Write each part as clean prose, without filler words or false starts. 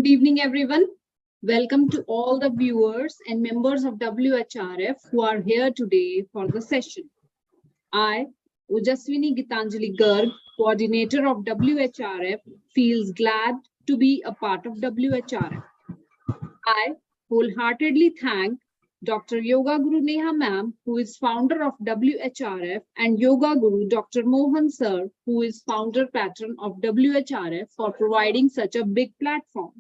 Good evening, everyone. Welcome to all the viewers and members of WHRF who are here today for the session. I, Ujaswini Gitanjali Garg, coordinator of WHRF, feels glad to be a part of WHRF. I wholeheartedly thank Dr. Yogaguru.neha ma'am, who is founder of WHRF, and Yogaguru Dr. Mohan sir, who is founder patron of WHRF, for providing such a big platform.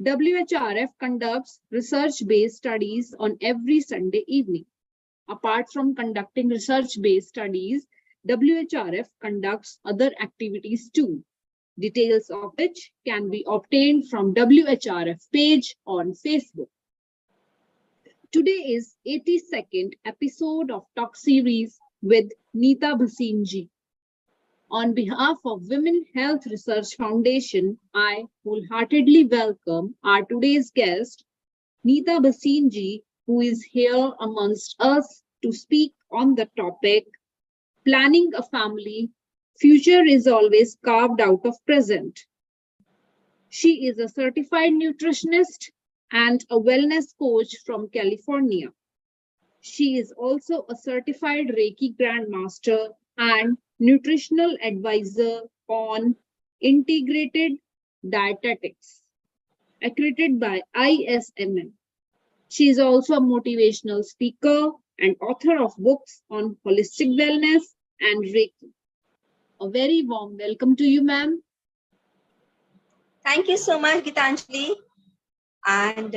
WHRF conducts research-based studies on every Sunday evening. Apart from conducting research-based studies, WHRF conducts other activities too, details of which can be obtained from WHRF page on Facebook. Today is 82nd episode of Talk Series with Neeta Bhasin ji. On behalf of Women Health Research Foundation, I wholeheartedly welcome our today's guest, Neeta Bhasin ji, who is here amongst us to speak on the topic, Planning a Family, Future is Always Carved Out of Present. She is a certified nutritionist and a wellness coach from California. She is also a certified Reiki Grandmaster and nutritional advisor on integrated dietetics, accredited by ISMM. She is also a motivational speaker and author of books on holistic wellness and Reiki. A very warm welcome to you, ma'am. Thank you so much, Gitanjali. And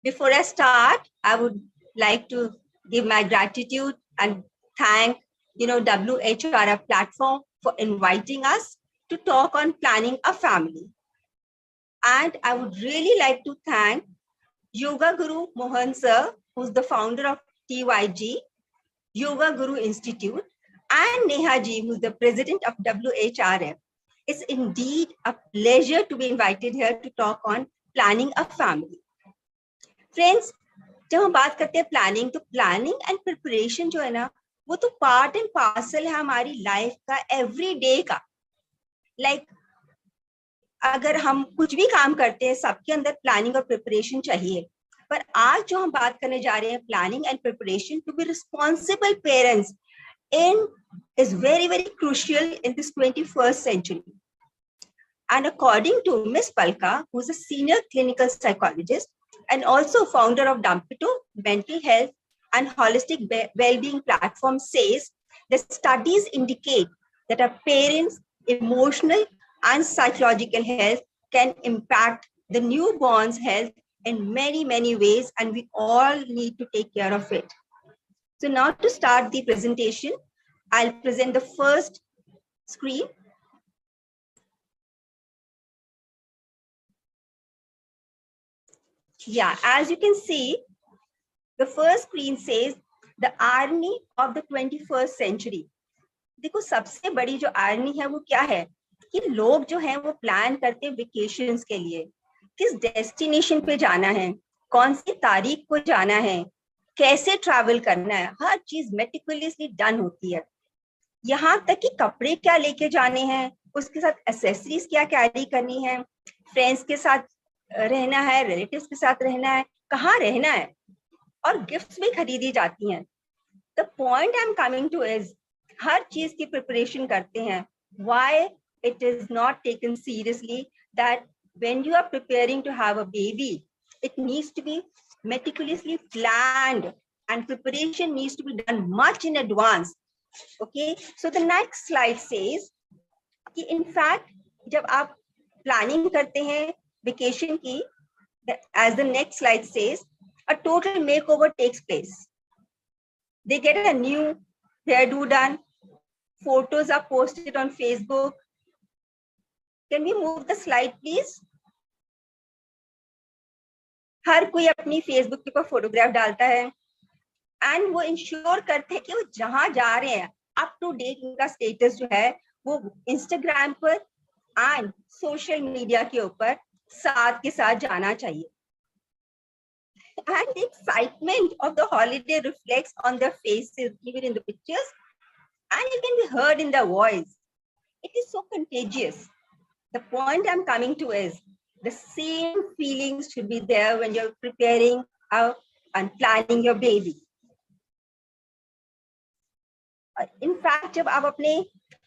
before I start, I would like to give my gratitude and thank WHRF platform for inviting us to talk on planning a family. And I would really like to thank Yogaguru Mohan sir, who's the founder of TYG, Yogaguru Institute, and Neha ji, who's the president of WHRF. It's indeed a pleasure to be invited here to talk on planning a family. Friends, जब हम बात करते हैं planning, तो planning and preparation जो है ना, वो तो पार्ट एंड पार्सल है हमारी लाइफ का, एवरी डे का. लाइक अगर हम कुछ भी काम करते हैं, सबके अंदर प्लानिंग और प्रिपरेशन चाहिए. पर आज जो हम बात करने जा रहे हैं, planning and preparation to be responsible parents is very, very crucial in this 21st century. And according to Ms. Palka, who's a senior clinical psychologist and also founder of Dumpito Mental Health and Holistic Wellbeing Platform, says the studies indicate that a parent's emotional and psychological health can impact the newborn's health in many, many ways, and we all need to take care of it. So now to start the presentation, I'll present the first screen. Yeah, as you can see, the first screen says the irony of the 21st century. देखो सबसे बड़ी जो irony है वो क्या है कि लोग जो हैं वो प्लान करते हैं वेकेशंस के लिए, किस डेस्टिनेशन पे जाना है, कौन सी तारीख को जाना है, कैसे ट्रैवल करना है, हर चीज मेटिकुलसली डन होती है. यहाँ तक कि कपड़े क्या लेके जाने हैं, उसके साथ एक्सेसरीज क्या कैरी करनी है, फ्रेंड्स के साथ रहना है, रिलेटिव्स के साथ रहना है, कहाँ रहना है, और गिफ्ट्स भी खरीदी जाती हैं. The point I am coming to is हर चीज की प्रिपरेशन करते हैं. Why it is not taken seriously that when you are preparing to have a baby, it needs to be meticulously planned and preparation needs to be done much in advance. Okay, so the next slide says कि in fact जब आप planning करते हैं vacation की, as the next slide says, a total makeover takes place. They get a new hairdo done, photos are posted on Facebook. Can we move the slide please? हर कोई अपनी Facebook के ऊपर photograph डालता है and वो ensure करते हैं कि वो जहां जा रहे हैं अप टू डेट उनका स्टेटस जो है वो इंस्टाग्राम पर एंड सोशल मीडिया के ऊपर साथ के साथ जाना चाहिए. And the excitement of the holiday reflects on their faces, even in the pictures, and it can be heard in their voice. It is so contagious. The point I'm coming to is The same feelings should be there when you're preparing and planning your baby. In fact, जब आप अपने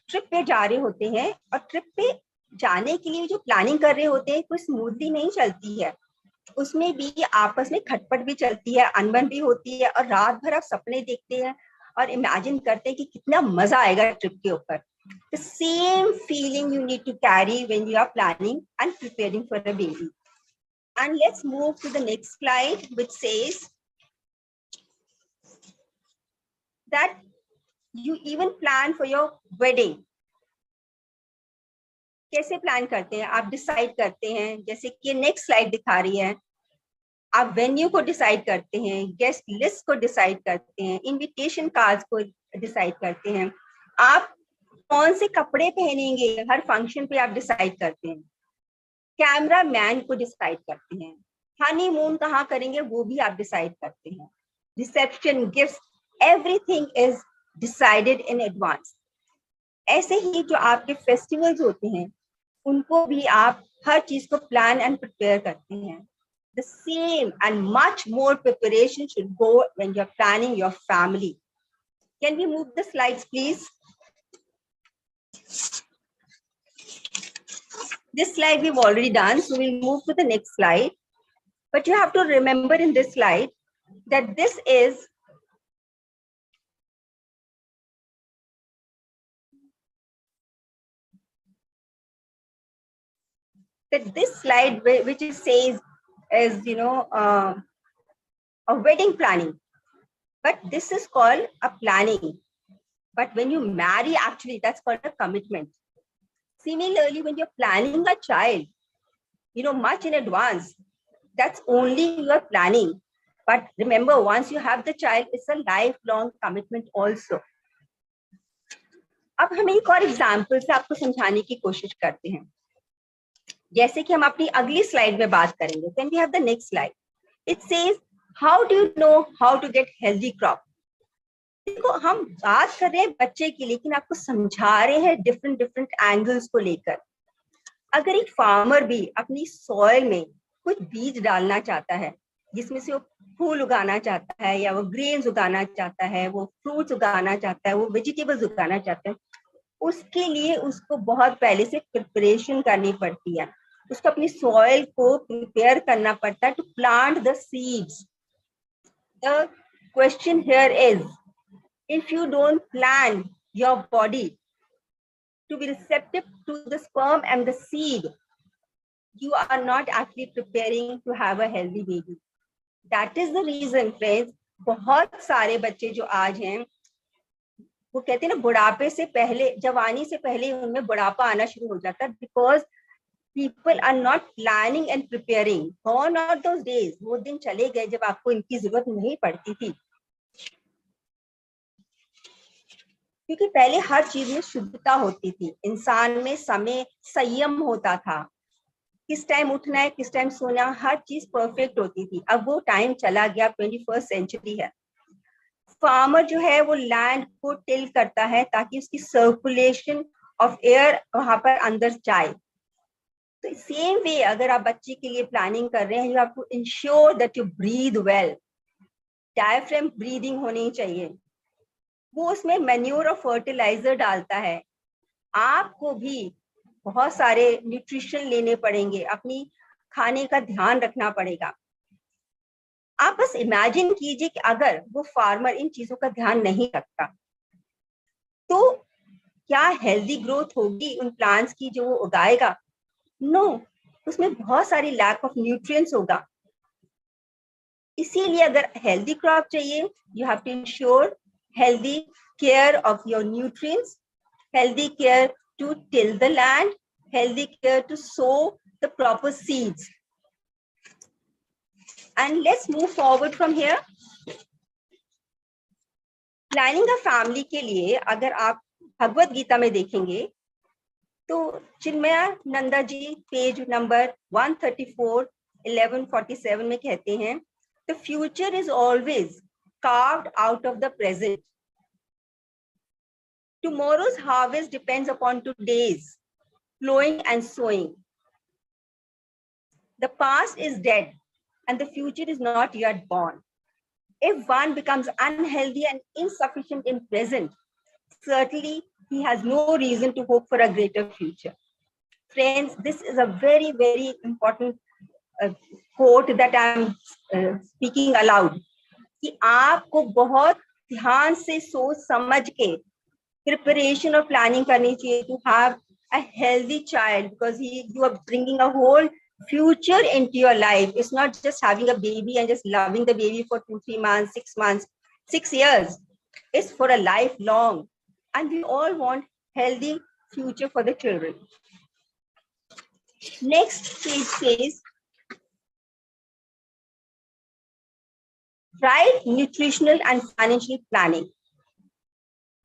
trip पे जा रहे होते हैं और trip पे जाने के लिए जो प्लानिंग कर रहे होते हैं कोई स्मूथली नहीं चलती है, उसमें भी आपस में खटपट भी चलती है, अनबन भी होती है, और रात भर आप सपने देखते हैं और इमेजिन करते हैं कि कितना मजा आएगा ट्रिप के ऊपर. The same feeling you need to carry when you are planning and preparing for a baby. And let's move to the next slide, which says that you even plan for your wedding. कैसे plan करते हैं? आप decide करते हैं, जैसे कि next slide दिखा रही है. आप वेन्यू को डिसाइड करते हैं, गेस्ट लिस्ट को डिसाइड करते हैं, इनविटेशन कार्ड्स को डिसाइड करते हैं, आप कौन से कपड़े पहनेंगे हर फंक्शन पे आप डिसाइड करते हैं, कैमरा मैन को डिसाइड करते हैं, हनीमून कहाँ करेंगे वो भी आप डिसाइड करते हैं, reception, gifts, everything is decided in advance. ऐसे ही जो आपके फेस्टिवल्स होते हैं उनको भी आप हर चीज को प्लान एंड प्रिपेयर करते हैं. The same and much more preparation should go when you're planning your family. Can we move the slides, please? This slide we've already done, so we'll move to the next slide. But you have to remember in this slide that this slide which it says is, a wedding planning, but this is called a planning. But when you marry, actually, that's called a commitment. Similarly, when you're planning a child, much in advance, that's only your planning. But remember, once you have the child, it's a lifelong commitment also. अब हम एक और example से आपको समझाने की कोशिश करते हैं, जैसे कि हम अपनी अगली स्लाइड में बात करेंगे. Then we have the next slide. It says, how do you know how to get healthy crop? देखो, हम बात कर रहे हैं बच्चे की, लेकिन आपको समझा रहे हैं डिफरेंट एंगल्स को लेकर. अगर एक फार्मर भी अपनी सॉइल में कुछ बीज डालना चाहता है जिसमें से वो फूल उगाना चाहता है, या वो ग्रेन्स उगाना चाहता है, वो फ्रूट्स उगाना चाहता है, वो वेजिटेबल्स उगाना चाहता है, उसके लिए उसको बहुत पहले से प्रिपरेशन करनी पड़ती है. उसको अपनी सॉइल को प्रिपेयर करना पड़ता है to plant the seeds. The question here is, if you don't plan your body to be receptive to the sperm and the seed, you are not actually preparing to have a healthy baby. That is the reason, friends, बहुत सारे बच्चे जो आज हैं वो कहते हैं ना, बुढ़ापे से पहले, जवानी से पहले उनमें बुढ़ापा आना शुरू हो जाता है, because people are not planning and preparing. Gone are those days. वो दिन चले गए जब आपको इनकी जरूरत नहीं पड़ती थी, क्योंकि पहले हर चीज में शुद्धता होती थी, इंसान में समय, संयम होता था, किस टाइम उठना है, किस टाइम सोना, हर चीज परफेक्ट होती थी. अब वो टाइम चला गया, 21st सेंचुरी है. फार्मर जो है वो लैंड को टिल करता है ताकि उसकी सर्कुलेशन ऑफ एयर वहां पर अंदर जाए. तो सेम वे अगर आप बच्चे के लिए प्लानिंग कर रहे हैं, you have to ensure that you breathe well. Diaphragm breathing होनी चाहिए. वो उसमें मैन्योर और फर्टिलाइजर डालता है. आपको भी बहुत सारे न्यूट्रिशन लेने पड़ेंगे, अपनी खाने का ध्यान रखना पड़ेगा. आप बस इमेजिन कीजिए कि अगर वो फार्मर इन चीजों का ध्यान नहीं रखता तो क्या हेल्दी ग्रोथ होगी उन प्लांट्स की जो वो उगाएगा? नो, उसमें बहुत सारी लैक ऑफ न्यूट्रिएंट्स होगा. इसीलिए अगर हेल्दी क्रॉप चाहिए, you have to ensure healthy care of your nutrients, healthy care to till the land, healthy care to sow the proper seeds. And let's move forward from here. Planning a family के लिए अगर आप भगवत गीता में देखेंगे तो Chinmaya Nanda ji page number 134 1147 में कहते हैं, the future is always carved out of the present. Tomorrow's harvest depends upon today's plowing and sowing. The past is dead and the future is not yet born. If one becomes unhealthy and insufficient in present, certainly he has no reason to hope for a greater future. Friends, this is a very, very important quote that I'm speaking aloud. कि आपको बहुत ध्यान से सोच समझ के preparation or planning करनी चाहिए to have a healthy child, because you are bringing a whole future into your life. It's not just having a baby and just loving the baby for 2-3 months, 6 months, 6 years. It's for a lifelong, and we all want healthy future for the children. Next page says, right nutritional and financial planning.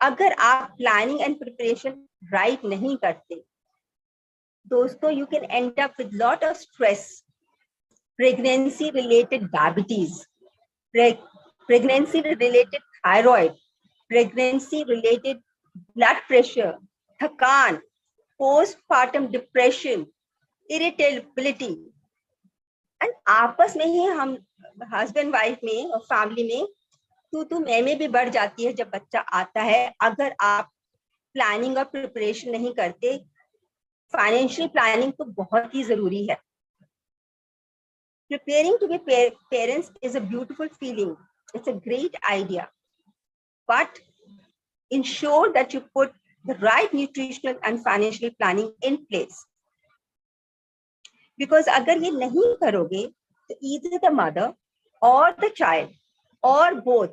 अगर आप planning and preparation right नहीं करते, दोस्तों, you can end up with lot of stress, pregnancy related diabetes, pregnancy related thyroid, pregnancy related blood pressure, थकान, postpartum depression, irritability. And आपस में ही हम husband wife में और family में तू मैं भी बढ़ जाती है जब बच्चा आता है, अगर आप प्लानिंग और प्रिपरेशन नहीं करते. फाइनेंशियल प्लानिंग तो बहुत ही जरूरी है. Preparing to be parents is a beautiful feeling. It's a great idea. But ensure that you put the right nutritional and financial planning in place. Because अगर ये नहीं करोगे, तो either the mother or the child or both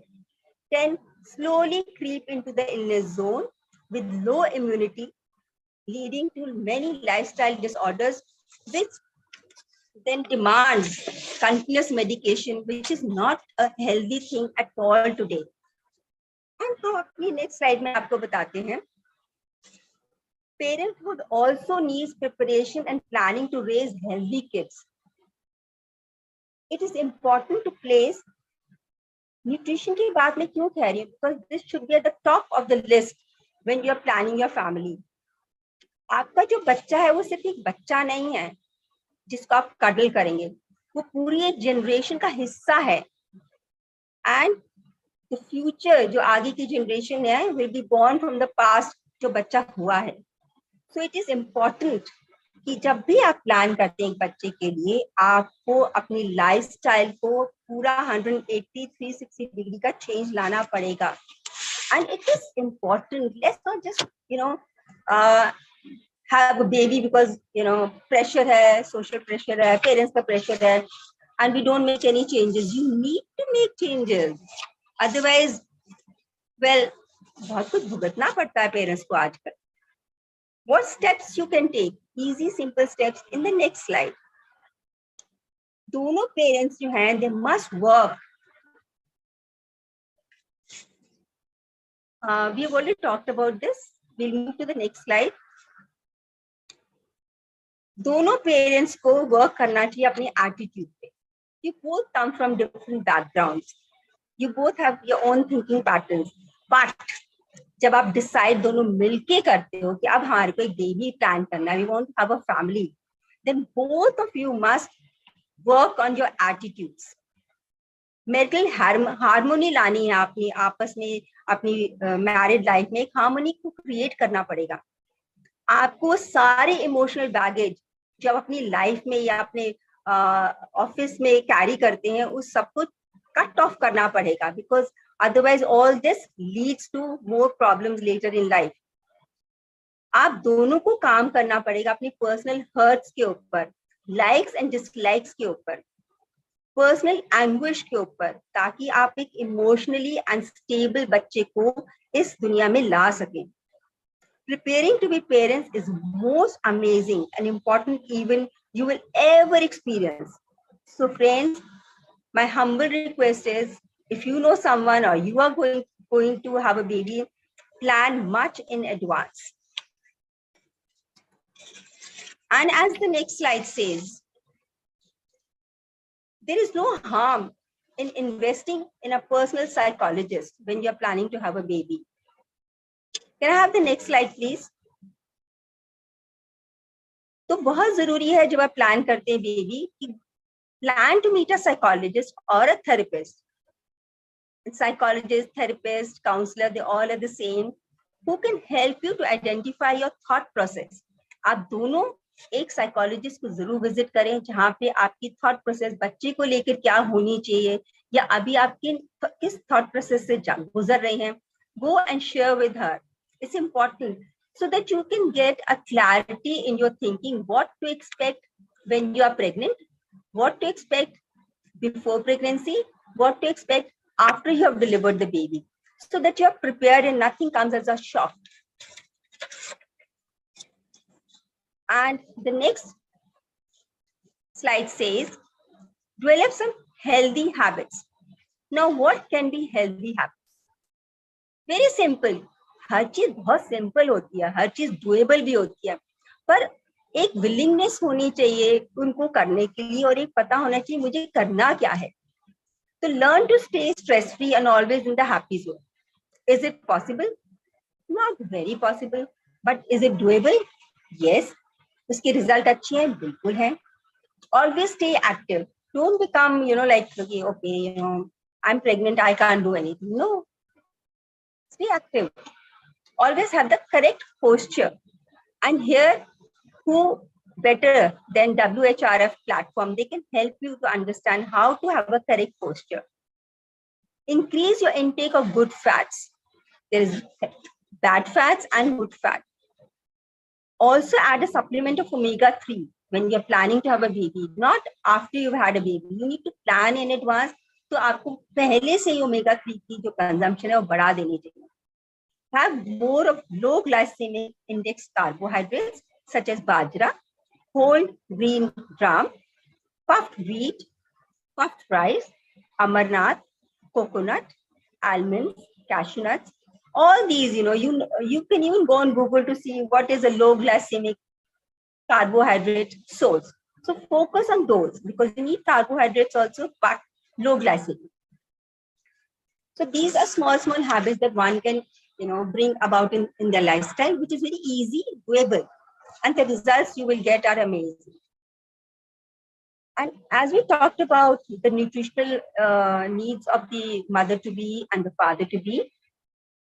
can slowly creep into the illness zone with low immunity, leading to many lifestyle disorders, which then demands continuous medication, which is not a healthy thing at all today. And हम अपनी next slide में आपको बताते हैं. Parenthood also needs preparation and planning to raise healthy kids. It is important to place nutrition की बात मैं क्यों कह रही हूँ? Because this should be at the top of the list when you are planning your family. आपका जो बच्चा है वो सिर्फ एक बच्चा नहीं है जिसको आप कडल करेंगे, वो पूरी एक जनरेशन का हिस्सा है. एंड द फ्यूचर, जो आगे की जनरेशन है, will be born from the past जो बच्चा हुआ है. सो इट इज इम्पोर्टेंट कि जब भी आप प्लान करते हैं एक बच्चे के लिए, आपको अपनी लाइफस्टाइल को पूरा 180-360 डिग्री का चेंज लाना पड़ेगा. And it is important. Let's not just have a baby because pressure hai, social pressure hai, parents ka pressure hai, and we don't make any changes. You need to make changes, otherwise, well, बहुत कुछ भुगतना पड़ता है parents को आजकल. What steps you can take? Easy, simple steps in the next slide. दोनों parents जो हैं, they must work. We have already talked about this. We'll move to the next slide. दोनों पेरेंट्स को वर्क करना चाहिए अपनी एटीट्यूड पे. You both come from different backgrounds. You both have your own thinking patterns. But जब आप decide दोनों मिलके करते हो कि अब हमारे को एक बेबी प्लान करना है, we want to have a family, then both of you must work on your attitudes. Mental harmony लानी है अपनी आपस में, अपनी मैरिड लाइफ में एक हार्मोनी को क्रिएट करना पड़ेगा. आपको सारे इमोशनल बैगेज जो आप अपनी लाइफ में या अपने ऑफिस में कैरी करते हैं, उस सबको कट ऑफ करना पड़ेगा. Because otherwise all this leads to more problems later in life. आप दोनों को काम करना पड़ेगा अपनी पर्सनल हर्ट्स के ऊपर, लाइक्स एंड डिसलाइक्स के ऊपर, पर्सनल एंग्विश के ऊपर, ताकि आप एक इमोशनली अनस्टेबल बच्चे को इस दुनिया में ला सकें. Preparing to be parents is most amazing and important event you will ever experience. So friends, my humble request is, if you know someone or you are going to have a baby, plan much in advance. And as the next slide says, there is no harm in investing in a personal psychologist when you are planning to have a baby. Can I have the next slide, please? तो बहुत जरूरी है जब आप plan करते हैं baby कि plan to meet a psychologist or a therapist. Psychologist, therapist, counselor, they all are the same, who can help you to identify your thought process. आप दोनों एक साइकोलॉजिस्ट को जरूर विजिट करें जहाँ पे आपकी थॉट प्रोसेस बच्चे को लेकर क्या होनी चाहिए या अभी आपके किस थॉट प्रोसेस से गुजर रहे हैं. Go and share with her. It's important so that you can get a clarity in your thinking, what to expect when you are pregnant, what to expect before pregnancy, what to expect after you have delivered the baby, so that you are prepared and nothing comes as a shock. And the next slide says, develop some healthy habits. Now, what can be healthy habits? Very simple. हर चीज बहुत simple होती है, हर चीज doable भी होती है, पर एक विलिंगनेस होनी चाहिए उनको करने के लिए और एक पता होना चाहिए मुझे करना क्या है. तो learn to stay stress free and always in the happy zone. Is it possible? Not very possible, but is it doable? Yes. उसके रिजल्ट अच्छे हैं, बिल्कुल हैं. Always stay active. Don't become, like, okay, I'm pregnant, I can't do anything. No. Stay active. Always have the correct posture. And here, who better than WHRF platform? They can help you to understand how to have a correct posture. Increase your intake of good fats. There is bad fats and good fat. Also add a supplement of omega-3 when you're planning to have a baby, not after you've had a baby. You need to plan in advance. तो आपको पहले से ही omega-3 की जो consumption है वो बढ़ा देनी चाहिए. Have more of low glycemic index carbohydrates such as bajra, whole green gram, puffed wheat, puffed rice, amarnath, coconut, almonds, cashew nuts. All these, you can even go on Google to see what is a low glycemic carbohydrate source. So focus on those because you need carbohydrates also, but low glycemic. So these are small habits that one can, bring about in their lifestyle, which is very easy, doable, and the results you will get are amazing. And as we talked about the nutritional needs of the mother-to-be and the father-to-be,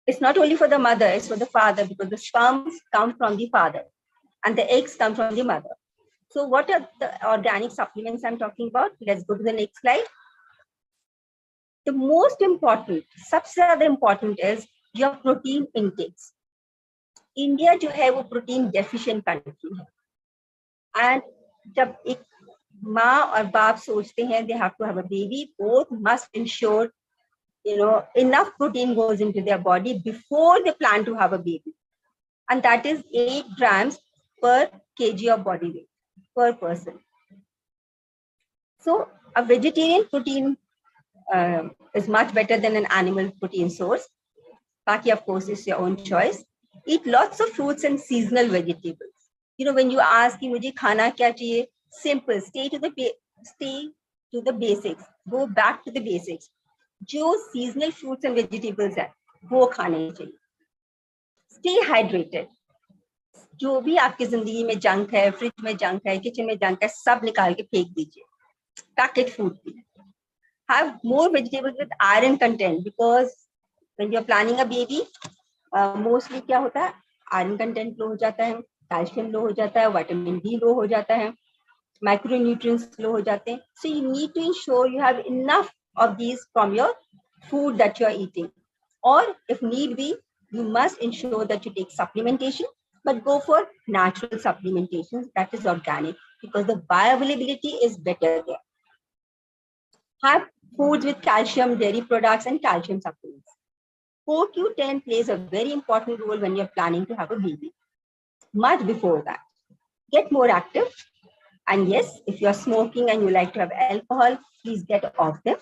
it's not only for the mother, it's for the father because the sperms come from the father and the eggs come from the mother. So what are the organic supplements I'm talking about? Let's go to the next slide. The most important, सबसे ज़्यादा important is your protein intakes. India जो है वो protein deficient country है. And जब एक माँ और बाप सोचते हैं they have to have a baby, both must ensure enough protein goes into their body before they plan to have a baby. And that is 8 grams per kg of body weight per person. So a vegetarian protein is much better than an animal protein source. Baki, of course, is your own choice. Eat lots of fruits and seasonal vegetables. When you ask, mujhe khana kya chahiye? Simple. Stay to the basics. Go back to the basics. जो seasonal fruits and vegetables है, वो खाने चाहिए. Stay hydrated. जो भी आपकी जिंदगी में जंक है, फ्रिज में जंक है, किचन में जंक है, सब निकाल के फेंक दीजिए. Packet food. Have more vegetables with iron content because when you're planning a baby, mostly क्या होता है? Iron content low हो जाता है, calcium low हो जाता है, vitamin D low हो जाता है, micronutrients low हो जाते हैं. So you need to ensure you have enough of these from your food that you are eating. Or if need be, you must ensure that you take supplementation, but go for natural supplementation that is organic because the bioavailability is better there. Have foods with calcium, dairy products, and calcium supplements. CoQ10 plays a very important role when you're planning to have a baby. Much before that, get more active. And yes, if you're smoking and you like to have alcohol, please get off them.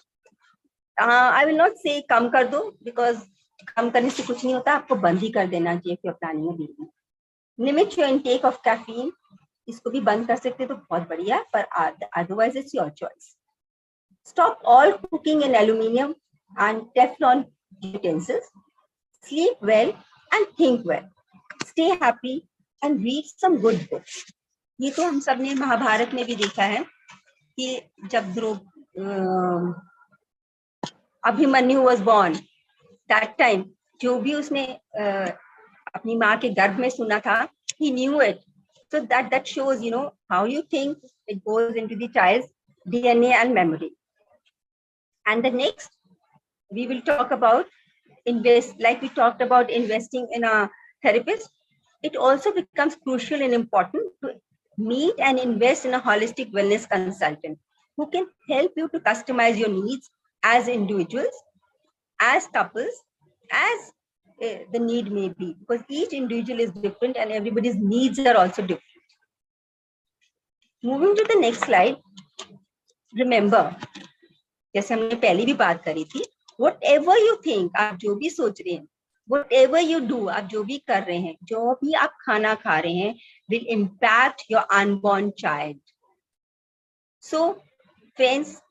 I will not say कम कर दो because कम करने से कुछ नहीं होता, आपको बंद ही कर देना चाहिए if you're planning a baby. Limit your intake of caffeine. इसको भी बंद कर सकते तो बहुत बढ़िया, पर otherwise it's your choice. Stop all cooking in aluminium and Teflon utensils. Sleep well and think well. Stay happy and read some good books. ये तो हम सब ने महाभारत में भी देखा है कि जब Abhimanyu was born, that time जो भी उसने अपनी माँ के गर्भ में सुना था, he knew it. So that shows, you know, how you think, it goes into the child's DNA and memory. And the next, we will talk about like we talked about investing in a therapist. It also becomes crucial and important to meet and invest in a holistic wellness consultant who can help you to customize your needs as individuals, as couples, as the need may be, because each individual is different and everybody's needs are also different. Moving to the next slide, remember, जैसे हमने पहले भी बात करी थी, whatever you think, आप जो भी सोच रहे हैं, whatever you do, आप जो भी कर रहे हैं, जो भी आप खाना खा रहे हैं, will impact your unborn child. So, friends,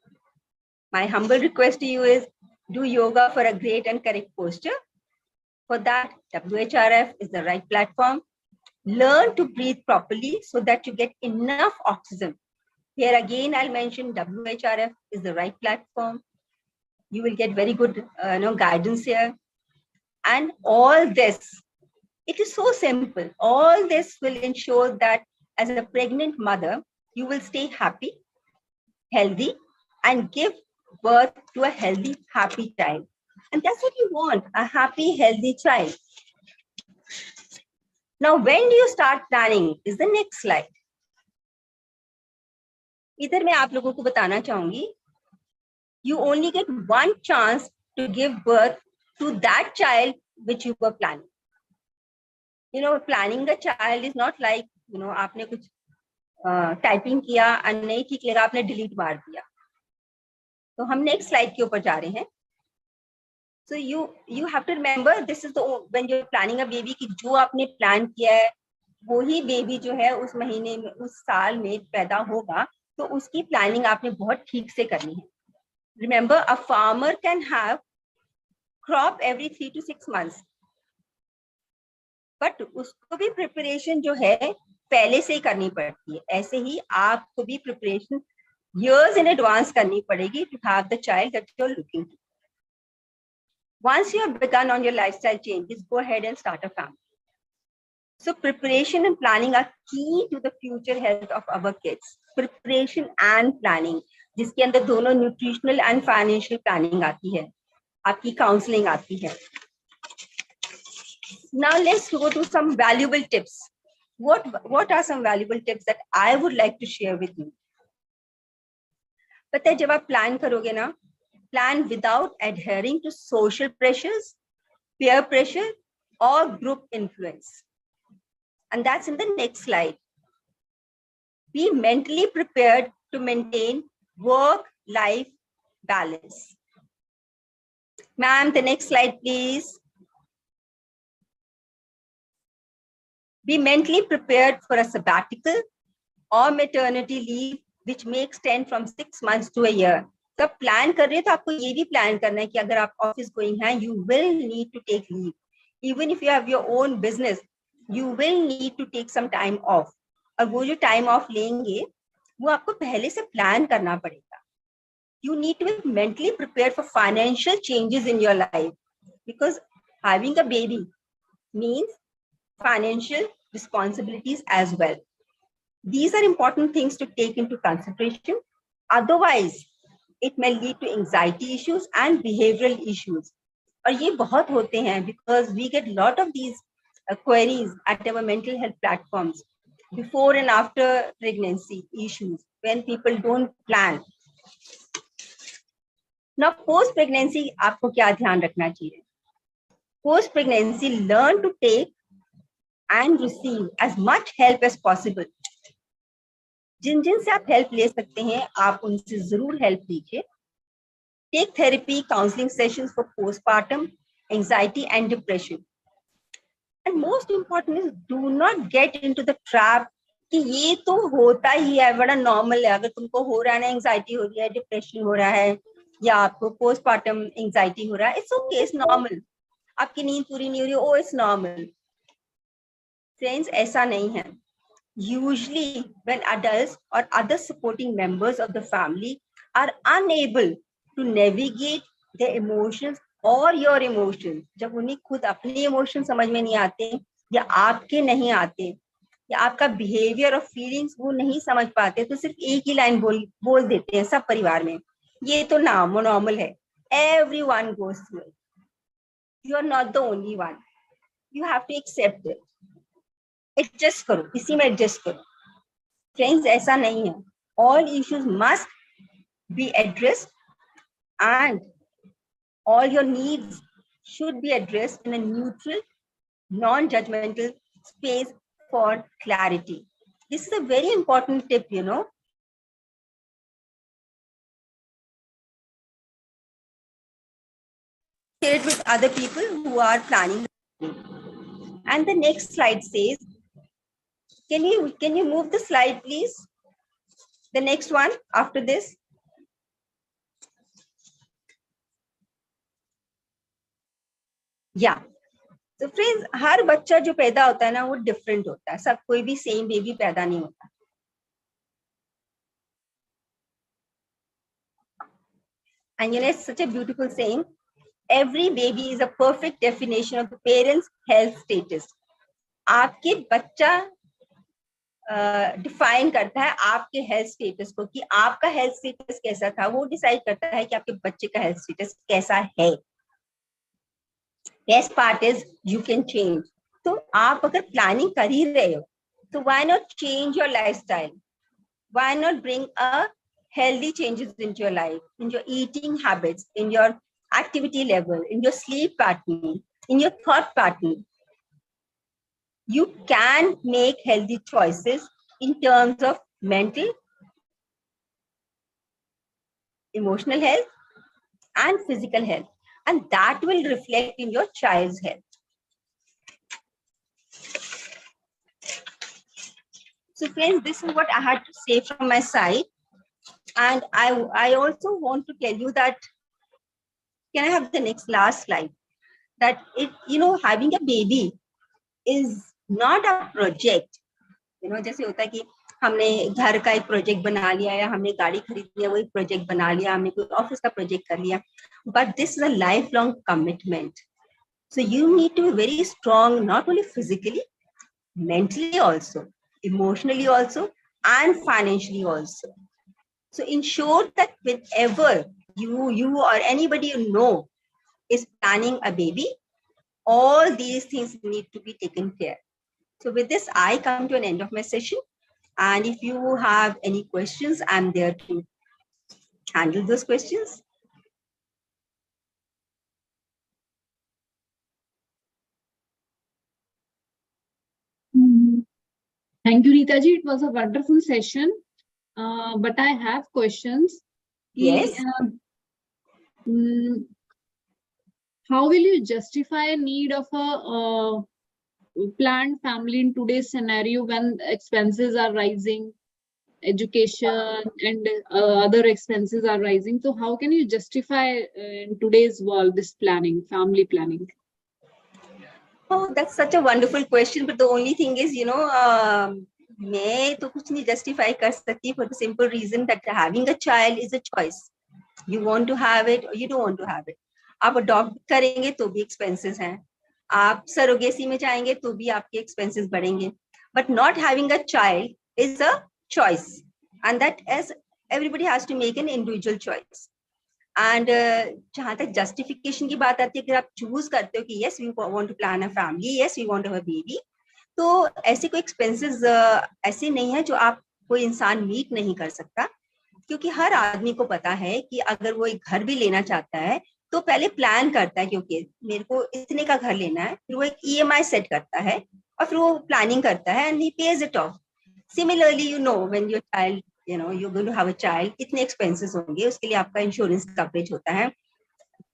my humble request to you is do yoga for a great and correct posture. For that, WHRF is the right platform. Learn to breathe properly so that you get enough oxygen. Here again, I'll mention WHRF is the right platform. You will get very good guidance here. And all this, it is so simple. All this will ensure that as a pregnant mother, you will stay happy, healthy, and give birth to a healthy, happy child. And that's what you want, a happy, healthy child. Now, when do you start planning is the next slide. इधर मैं आप लोगों को बताना चाहूंगी, you only get one chance to give birth to that child which you were planning. You know, planning a child is not like, you know, आपने कुछ typing किया और नहीं ठीक लगा आपने डिलीट मार दिया. तो हम नेक्स्ट स्लाइड के ऊपर जा रहे हैं. So you have to remember, this is the when you're planning a baby, कि जो आपने प्लान किया है वो ही बेबी जो है उस महीने में उस साल में पैदा होगा, तो उसकी प्लानिंग आपने बहुत ठीक से करनी है. Remember, a farmer can have crop every 3 to 6 months, but उसको भी प्रिपरेशन जो है पहले से ही करनी पड़ती है. ऐसे ही आपको भी प्रिपरेशन years in advance करनी पड़ेगी to have the child that you're looking to. Once you have begun on your lifestyle changes, go ahead and start a family. So preparation and planning are key to the future health of our kids. Preparation and planning, जिसके अंदर दोनों nutritional and financial planning आती है, आपकी counseling आती है. Now let's go to some valuable tips. What are some valuable tips that I would like to share with you? पता है जब आप plan करोगे ना, plan without adhering to social pressures, peer pressure, or group influence. And that's in the next slide. Be mentally prepared to maintain work-life balance. Ma'am, the next slide, please. Be mentally prepared for a sabbatical or maternity leave, which may extend from 6 months to a year. जब plan कर रहे हैं तो आपको ये भी plan करना है कि अगर आप ऑफिस गोइंग हैं, you will need to take leave. Even if you have your own business, you will need to take some time off. और वो जो टाइम ऑफ लेंगे वो आपको पहले से प्लान करना पड़ेगा. You need to be mentally prepared for financial changes in your life, because having a baby means financial responsibilities as well. These are important things to take into consideration. Otherwise, it may lead to anxiety issues and behavioral issues. और ये बहुत होते हैं because we get a lot of these queries at our mental health platforms before and after pregnancy issues when people don't plan. Now, post pregnancy आपको क्या ध्यान रखना चाहिए? Post pregnancy, learn to take and receive as much help as possible. जिन से आप help ले सकते हैं आप उनसे जरूर हेल्प लीजिए. Take therapy, counseling sessions for postpartum anxiety and depression. And most important is, do not get into the trap कि ये तो होता ही है, बड़ा नॉर्मल है. अगर तुमको हो रहा है ना, एंजाइटी हो रही है, डिप्रेशन हो रहा है, या आपको पोस्टपार्टम एंजाइटी हो रहा है, इट्स ओके, इट्स नॉर्मल. आपकी नींद पूरी नहीं हो रही, ओ इट्स नॉर्मल. फ्रेंड्स, ऐसा नहीं है. usually when adults or other supporting members of the family are unable to navigate their emotions or your emotions, जब उन्हें खुद अपने emotions समझ में नहीं आते या आपके नहीं आते या आपका behavior और feelings वो नहीं समझ पाते, तो सिर्फ एक ही लाइन बोल देते हैं सब परिवार में, ये तो normal है, everyone goes through it, you are not the only one, you have to accept it, adjust करो, इसी में adjust करो. Friends, ऐसा नहीं है. All issues must be addressed and all your needs should be addressed in a neutral, non-judgmental space for clarity. This is a very important tip, you know. Share it with other people who are planning. And the next slide says, can you move the slide, please? The next one after this. Yeah. So friends, हर बच्चा जो पैदा होता है ना, वो different होता है. सब कोई भी सेम बेबी पैदा नहीं होता. And you know, it's such a beautiful saying. Every baby is a perfect definition of the parent's health status. आपके बच्चा डिफाइन करता है आपके हेल्थ स्टेटस को, कि आपका हेल्थ स्टेटस कैसा था, वो डिसाइड करता है कि आपके बच्चे का हेल्थ स्टेटस कैसा है. Best part is you can change. तो आप अगर प्लानिंग कर ही रहे हो, तो why not change your lifestyle, why not bring a healthy changes into your life, in your eating habits, in your activity level, in your sleep pattern, in your thought pattern. You can make healthy choices in terms of mental, emotional health, and physical health, and that will reflect in your child's health. So friends, this is what I had to say from my side. And I also want to tell you that, can I have the last slide? That having a baby is not a project. जैसे होता है कि हमने घर का एक project बना लिया, या हमने गाड़ी खरीद लिया, वो एक प्रोजेक्ट बना लिया, हमने कोई ऑफिस का प्रोजेक्ट कर लिया. But this is a lifelong commitment. So you need to be very strong, not only physically, mentally also, emotionally also, and financially also. So ensure that whenever you or anybody you know is planning a baby, all these things need to be taken care. So with this, I come to an end of my session. And if you have any questions, I'm there to handle those questions. Thank you, Rita ji. It was a wonderful session. But I have questions. Yes. How will you justify a need of a planned family in today's scenario when expenses are rising, education and other expenses are rising? So how can you justify in today's world this planning, family planning? Oh, that's such a wonderful question. But the only thing is, मैं तो कुछ नहीं justify कर सकती, for the simple reason that having a child is a choice. You want to have it or you don't want to have it. आप adopt करेंगे तो भी expenses हैं, आप surrogacy में जाएंगे तो भी आपके expenses बढ़ेंगे. But not having a child is a choice, and that as everybody has to make an individual choice. And जहाँ तक justification की बात आती है, अगर आप choose करते हो कि yes we want to plan a family, yes we want to have a baby, तो ऐसे कोई expenses ऐसे नहीं है जो आप कोई इंसान meet नहीं कर सकता, क्योंकि हर आदमी को पता है कि अगर वो एक घर भी लेना चाहता है तो पहले प्लान करता है, क्योंकि मेरे को इतने का घर लेना है, फिर वो एक EMI सेट करता है और फिर वो प्लानिंग करता है and he pays it off. Similarly, when your child, you're going to have a child, इतने expenses होंगे, उसके लिए आपका insurance coverage होता है.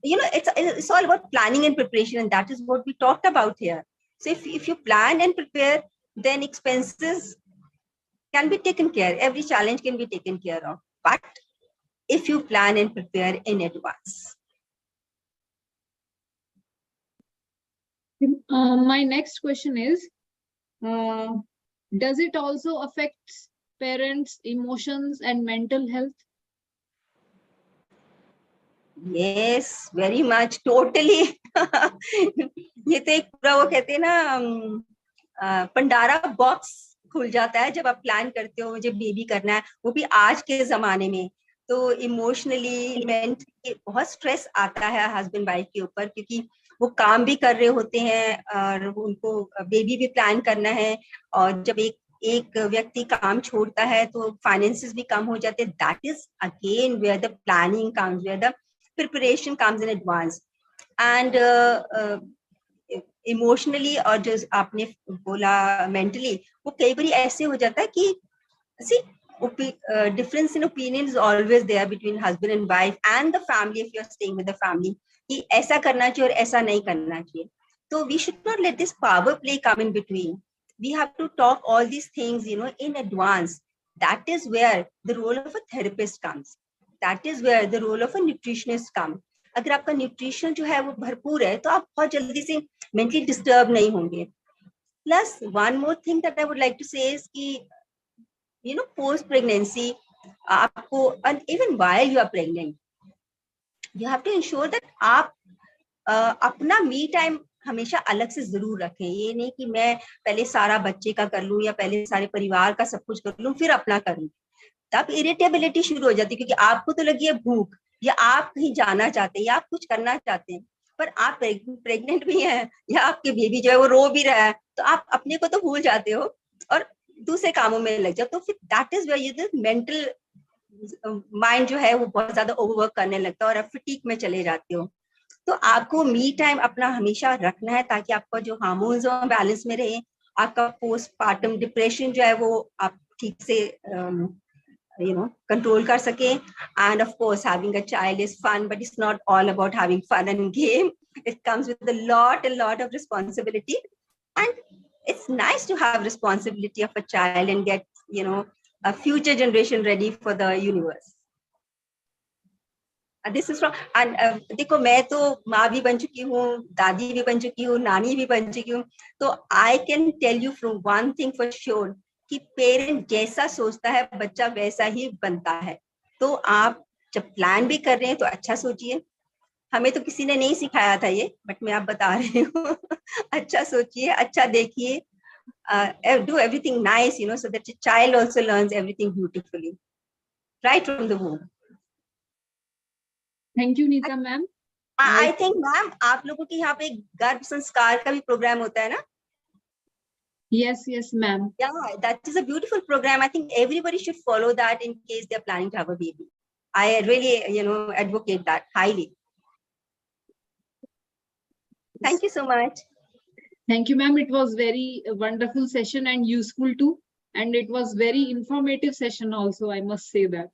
It's all about planning and preparation, and that is what we talked about here. So if you plan and prepare, then expenses can be taken care. Every challenge can be taken care of. But if you plan and prepare in advance. My next question is, Does it also affect parents' emotions and mental health? Yes, very much, totally. ये तो एक पूरा वो कहते हैं ना Pandara box खुल जाता है जब आप प्लान करते हो मुझे बेबी करना है, वो भी आज के जमाने में। तो इमोशनली मेंटली बहुत स्ट्रेस आता है हस्बैंड वाइफ के ऊपर, क्योंकि वो काम भी कर रहे होते हैं और उनको बेबी भी प्लान करना है, और जब एक व्यक्ति काम छोड़ता है तो फाइनेंसेस भी कम हो जाते हैं। That is again where the planning comes, where the preparation comes in advance. And emotionally और जो आपने बोला मेंटली, वो कई बार ऐसे हो जाता है कि see difference in opinion is always there between husband and wife and the family, if you're staying with the family, कि ऐसा करना चाहिए और ऐसा नहीं करना चाहिए। तो we should not let this power play come in between. We have to talk all these things, you know, in advance. That is where the role of a therapist comes. That is where the role of a nutritionist comes. अगर आपका nutrition जो है वो भरपूर है तो आप बहुत जल्दी से मेंटली डिस्टर्ब नहीं होंगे। Plus one more thing that I would like to say is कि you know, post pregnancy, आपको and even while you are pregnant, you have to ensure that आप अपना मी टाइम हमेशा अलग से जरूर रखें। ये नहीं कि मैं पहले सारा बच्चे का कर लूं या पहले सारे परिवार का सब कुछ कर लूं फिर अपना करूं, तब इरिटेबिलिटी शुरू हो जाती है, क्योंकि आपको तो लगी है भूख, या आप कहीं जाना चाहते हैं या आप कुछ करना चाहते हैं, पर आप प्रेग्नेंट भी हैं या आपके बेबी जो है वो रो भी रहा है, तो आप अपने को तो भूल जाते हो और दूसरे कामों में लग जाओ। तो फिर दैट इज वेयर ये मेंटल माइंड जो है वो बहुत ज्यादा ओवरवर्क करने लगता है और आप फिटीक में चले जाते हो। तो आपको मी टाइम अपना हमेशा रखना है ताकि आपका जो हार्मोन्स बैलेंस में रहे, आपका पोस्टपार्टम डिप्रेशन जो है वो आप ठीक से you know control कर सके। and of course having a child is fun, but it's not all about having fun and game. It comes with a lot of responsibility, and it's nice to have responsibility of a child and get, you know, a future generation ready for the universe. This is from, and देखो मैं तो माँ भी बन चुकी हूँ, दादी भी बन चुकी हूँ, नानी भी बन चुकी हूँ, तो I can tell you from one thing for sure कि पेरेंट जैसा सोचता है बच्चा वैसा ही बनता है। तो आप जब प्लान भी कर रहे हैं तो अच्छा सोचिए। हमें तो किसी ने नहीं सिखाया था ये, बट मैं आप बता रही हूँ। अच्छा सोचिए, अच्छा देखिए, do everything nice, you know, so that the child also learns everything beautifully right from the womb. Thank you, Neeta ma'am. I think ma'am आप लोगों के यहाँ पे गर्भ संस्कार का भी प्रोग्राम होता है ना? Yes, ma'am. Yeah, that is a beautiful program. I think everybody should follow that in case they're planning to have a baby. I really, you know, advocate that highly. Thank you so much. Thank you, ma'am. It was very wonderful session and useful too. And it was very informative session also, I must say that.